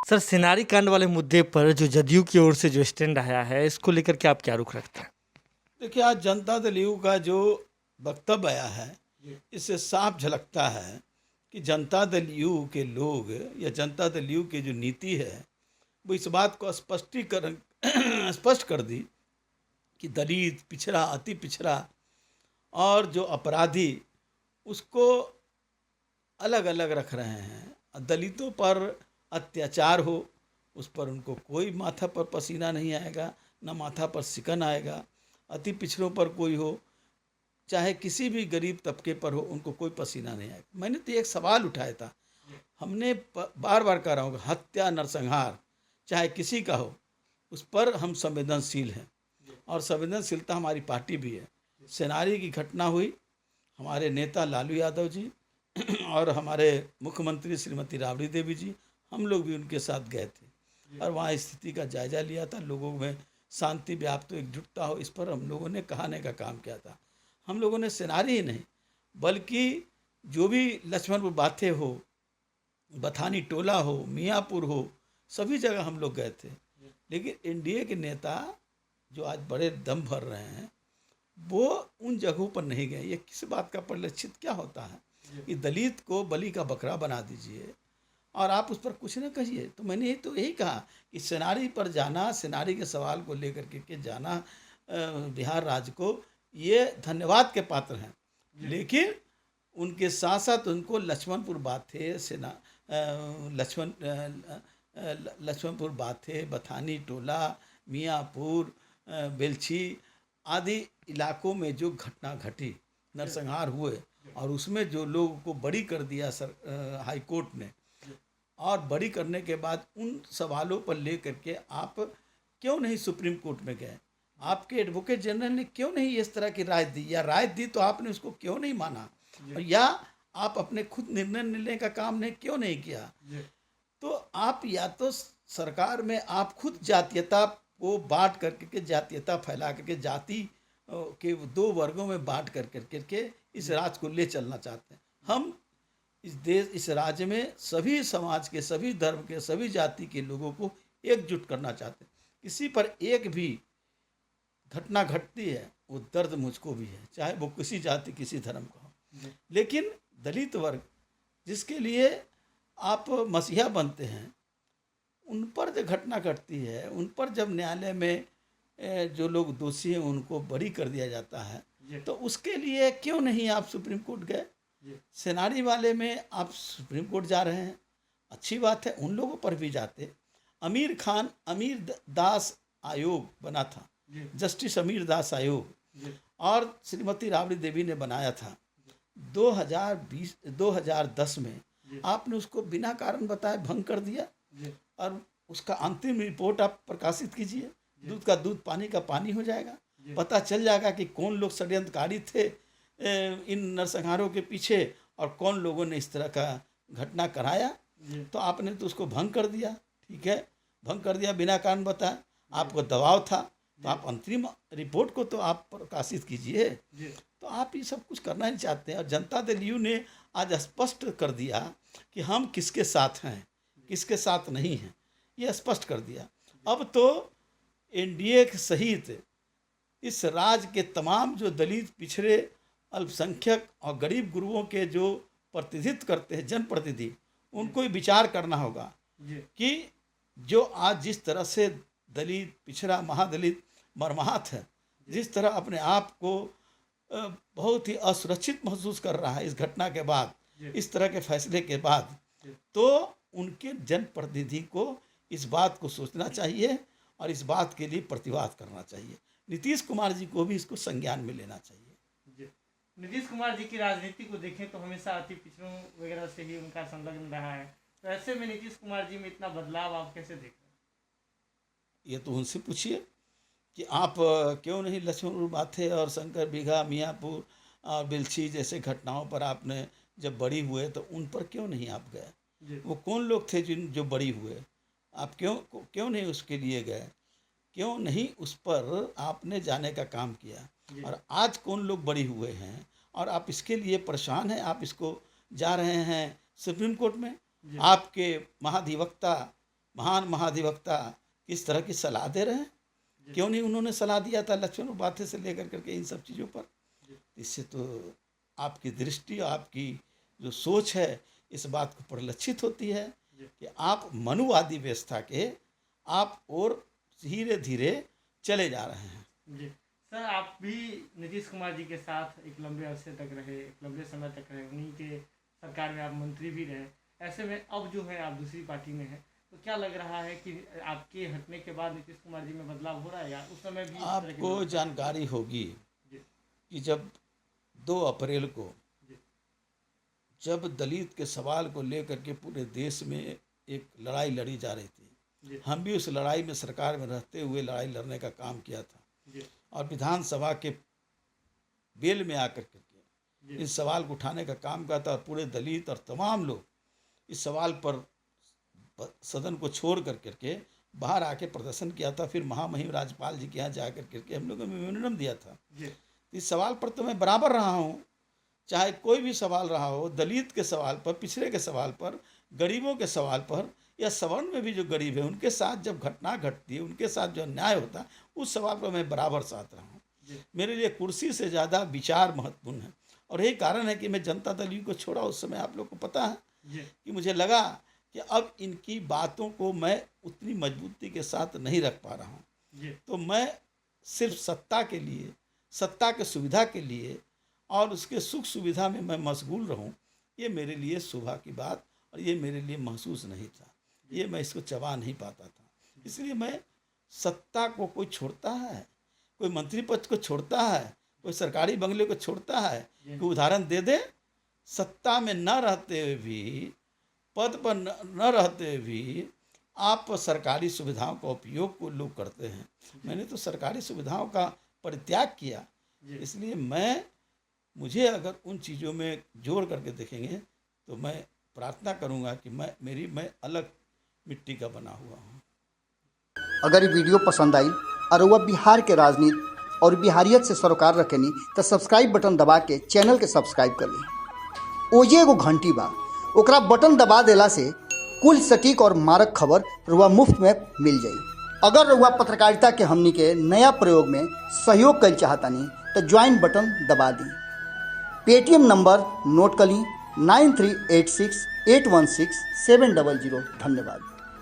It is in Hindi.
सर, सिनारी कांड वाले मुद्दे पर जो जदयू की ओर से जो स्टैंड आया है, इसको लेकर के आप क्या रुख रखते हैं? देखिए, आज जनता दल यू का जो वक्तव्य आया है, इससे साफ झलकता है कि जनता दल यू के लोग या जनता दल यू की जो नीति है, वो इस बात को स्पष्टीकरण स्पष्ट कर दी कि दलित, पिछड़ा, अति पिछड़ा और जो अपराधी, उसको अलग अलग रख रहे हैं। दलितों पर अत्याचार हो, उस पर उनको कोई माथा पर पसीना नहीं आएगा, ना माथा पर सिकन आएगा। अति पिछड़ों पर कोई हो, चाहे किसी भी गरीब तबके पर हो, उनको कोई पसीना नहीं आएगा। मैंने तो एक सवाल उठाया था, हमने बार बार कह रहा हूँ, हत्या नरसंहार चाहे किसी का हो, उस पर हम संवेदनशील हैं और संवेदनशीलता हमारी पार्टी भी है। सेनारी की घटना हुई, हमारे नेता लालू यादव जी और हमारे मुख्यमंत्री श्रीमती राबड़ी देवी जी, हम लोग भी उनके साथ गए थे और वहाँ स्थिति का जायजा लिया था। लोगों में शांति व्याप्त हो, एकजुटता हो, इस पर हम लोगों ने कहने का काम किया था। हम लोगों ने सेनारी ही नहीं, बल्कि जो भी लक्ष्मणपुर बाथे हो, बथानी टोला हो, मियाँपुर हो, सभी जगह हम लोग गए थे। लेकिन एनडीए के नेता जो आज बड़े दम भर रहे हैं, वो उन जगहों पर नहीं गए। ये किस बात का परिलक्षित क्या होता है कि दलित को बलि का बकरा बना दीजिए और आप उस पर कुछ न कहिए। तो मैंने यही कहा कि सेनारी पर जाना, सेनारी के सवाल को लेकर के जाना बिहार राज्य को, ये धन्यवाद के पात्र हैं। लेकिन उनके साथ साथ उनको लक्ष्मणपुर बाथे, लक्ष्मणपुर बाथे, बथानी टोला, मियाँपुर, बेलछी आदि इलाकों में जो घटना घटी, नरसंहार हुए और उसमें जो लोगों को बरी कर दिया हाई कोर्ट ने, और बरी करने के बाद उन सवालों पर लेकर के आप क्यों नहीं सुप्रीम कोर्ट में गए? आपके एडवोकेट जनरल ने क्यों नहीं इस तरह की राय दी, या राय दी तो आपने उसको क्यों नहीं माना, या आप अपने खुद निर्णय लेने का काम ने क्यों नहीं किया? तो आप या तो सरकार में आप खुद जातीयता को बांट करके, जातीयता फैला करके, जाति के दो वर्गों में बांट करके इस राज्य को ले चलना चाहते हैं। हम इस देश, इस राज्य में सभी समाज के, सभी धर्म के, सभी जाति के लोगों को एकजुट करना चाहते हैं। किसी पर एक भी घटना घटती है, वो दर्द मुझको भी है, चाहे वो किसी जाति, किसी धर्म का हो। लेकिन दलित वर्ग, जिसके लिए आप मसीहा बनते हैं, उन पर जो घटना घटती है, उन पर जब न्यायालय में जो लोग दोषी हैं उनको बरी कर दिया जाता है, तो उसके लिए क्यों नहीं आप सुप्रीम कोर्ट गए? सेनारी वाले में आप सुप्रीम कोर्ट जा रहे हैं, अच्छी बात है, उन लोगों पर भी जाते। अमीर दास आयोग बना था, जस्टिस अमीर दास आयोग, और श्रीमती राबड़ी देवी ने बनाया था 2010 में। आपने उसको बिना कारण बताए भंग कर दिया और उसका अंतिम रिपोर्ट आप प्रकाशित कीजिए, दूध का दूध, पानी का पानी हो जाएगा। पता चल जाएगा कि कौन लोग षड्यंत्रकारी थे इन नरसंहारों के पीछे और कौन लोगों ने इस तरह का घटना कराया। तो आपने तो उसको भंग कर दिया, ठीक है, भंग कर दिया बिना कारण बताए। आपको दबाव था, तो आप अंतरिम रिपोर्ट को तो आप प्रकाशित कीजिए। तो आप ये सब कुछ करना नहीं चाहते हैं। और जनता दल यू ने आज स्पष्ट कर दिया कि हम किसके साथ हैं, किसके साथ नहीं हैं, ये स्पष्ट कर दिया। अब तो एनडीए सहित इस राज्य के तमाम जो दलित, पिछड़े, अल्पसंख्यक और गरीब गुरुओं के जो प्रतिनिधित्व करते हैं जनप्रतिनिधि, उनको ही विचार करना होगा कि जो आज जिस तरह से दलित, पिछड़ा, महादलित मर्माहत है, जिस तरह अपने आप को बहुत ही असुरक्षित महसूस कर रहा है इस घटना के बाद, इस तरह के फैसले के बाद, तो उनके जनप्रतिनिधि को इस बात को सोचना चाहिए और इस बात के लिए प्रतिवाद करना चाहिए। नीतीश कुमार जी को भी इसको संज्ञान में लेना चाहिए। नीतीश कुमार जी की राजनीति को देखें तो हमेशा अति पिछड़ों वगैरह से ही उनका संलग्न रहा है, तो ऐसे में नीतीश कुमार जी में इतना बदलाव आप कैसे देख रहे हैं? ये तो उनसे पूछिए कि आप क्यों नहीं लक्ष्मणपुर बाथे और शंकर बीघा, मियाँपुर और बेलछी जैसे घटनाओं पर आपने जब बरी हुए तो उन पर क्यों नहीं आप गए? वो कौन लोग थे जो बरी हुए? आप क्यों नहीं उसके लिए गए? क्यों नहीं उस पर आपने जाने का काम किया? और आज कौन लोग बरी हुए हैं और आप इसके लिए परेशान हैं? आप इसको जा रहे हैं सुप्रीम कोर्ट में। आपके महाधिवक्ता महान महाधिवक्ता किस तरह की सलाह दे रहे हैं। क्यों नहीं उन्होंने सलाह दिया था लक्ष्मण उपाध्याय से लेकर करके इन सब चीज़ों पर। इससे तो आपकी दृष्टि, आपकी जो सोच है इस बात को परिलक्षित होती है कि आप मनुवादी व्यवस्था के आप और धीरे धीरे चले जा रहे हैं। जी सर, आप भी नीतीश कुमार जी के साथ एक लंबे अरसे तक रहे, एक लंबे समय तक रहे, उन्हीं के सरकार में आप मंत्री भी रहे। ऐसे में अब जो है आप दूसरी पार्टी में हैं, तो क्या लग रहा है कि आपके हटने के बाद नीतीश कुमार जी में बदलाव हो रहा है, या उस समय भी आपको जानकारी होगी कि जब 2 अप्रैल को जब दलित के सवाल को लेकर के पूरे देश में एक लड़ाई लड़ी जा रही थी, हम भी उस लड़ाई में सरकार में रहते हुए लड़ाई लड़ने का काम किया था और विधानसभा के बेल में आकर के इस सवाल को उठाने का काम किया था। और पूरे दलित और तमाम लोग इस सवाल पर सदन को छोड़ कर करके बाहर आके प्रदर्शन किया था। फिर महामहिम राज्यपाल जी के यहाँ जा कर करके हम लोगों ने मेमोरेंडम दिया था। इस सवाल पर तो मैं बराबर रहा हूँ, चाहे कोई भी सवाल रहा हो, दलित के सवाल पर, पिछड़े के सवाल पर, गरीबों के सवाल पर, या सवर्ण में भी जो गरीब है उनके साथ जब घटना घटती है, उनके साथ जो अन्याय होता है, उस सवाल पर मैं बराबर साथ रहा हूँ। मेरे लिए कुर्सी से ज़्यादा विचार महत्वपूर्ण है और यही कारण है कि मैं जनता दल यू को छोड़ा। उस समय आप लोग को पता है कि मुझे लगा कि अब इनकी बातों को मैं उतनी मजबूती के साथ नहीं रख पा रहा हूँ, तो मैं सिर्फ सत्ता के लिए, सत्ता के सुविधा के लिए और उसके सुख सुविधा में मैं मशगूल रहूं, ये मेरे लिए सुबह की बात और ये मेरे लिए महसूस नहीं था, ये मैं इसको चबा नहीं पाता था। इसलिए मैं सत्ता को कोई छोड़ता है, कोई मंत्री पद को छोड़ता है, कोई सरकारी बंगले को छोड़ता है, कोई उदाहरण दे दे। सत्ता में न रहते हुए भी, पद पर न रहते हुए भी आप सरकारी सुविधाओं का उपयोग को लोग करते हैं। मैंने तो सरकारी सुविधाओं का परित्याग किया। इसलिए मुझे अगर उन चीज़ों में जोड़ करके देखेंगे तो मैं प्रार्थना करूंगा कि मैं अलग मिट्टी का बना हुआ हूँ। अगर ये वीडियो पसंद आई और वह बिहार के राजनीति और बिहारियत से सरोकार रखेनी तो सब्सक्राइब बटन दबा के चैनल के सब्सक्राइब कर ली। ओजे एगो घंटी बा, ओकरा बटन दबा देला से कुल सटीक और मारक खबर रुआ मुफ्त में मिल जाई। अगर रुआ पत्रकारिता के हमनी के नया प्रयोग में सहयोग कर चाहतानी तो ज्वाइन बटन दबा दी। पेटीएम नंबर नोट कर ली 9386816700। धन्यवाद।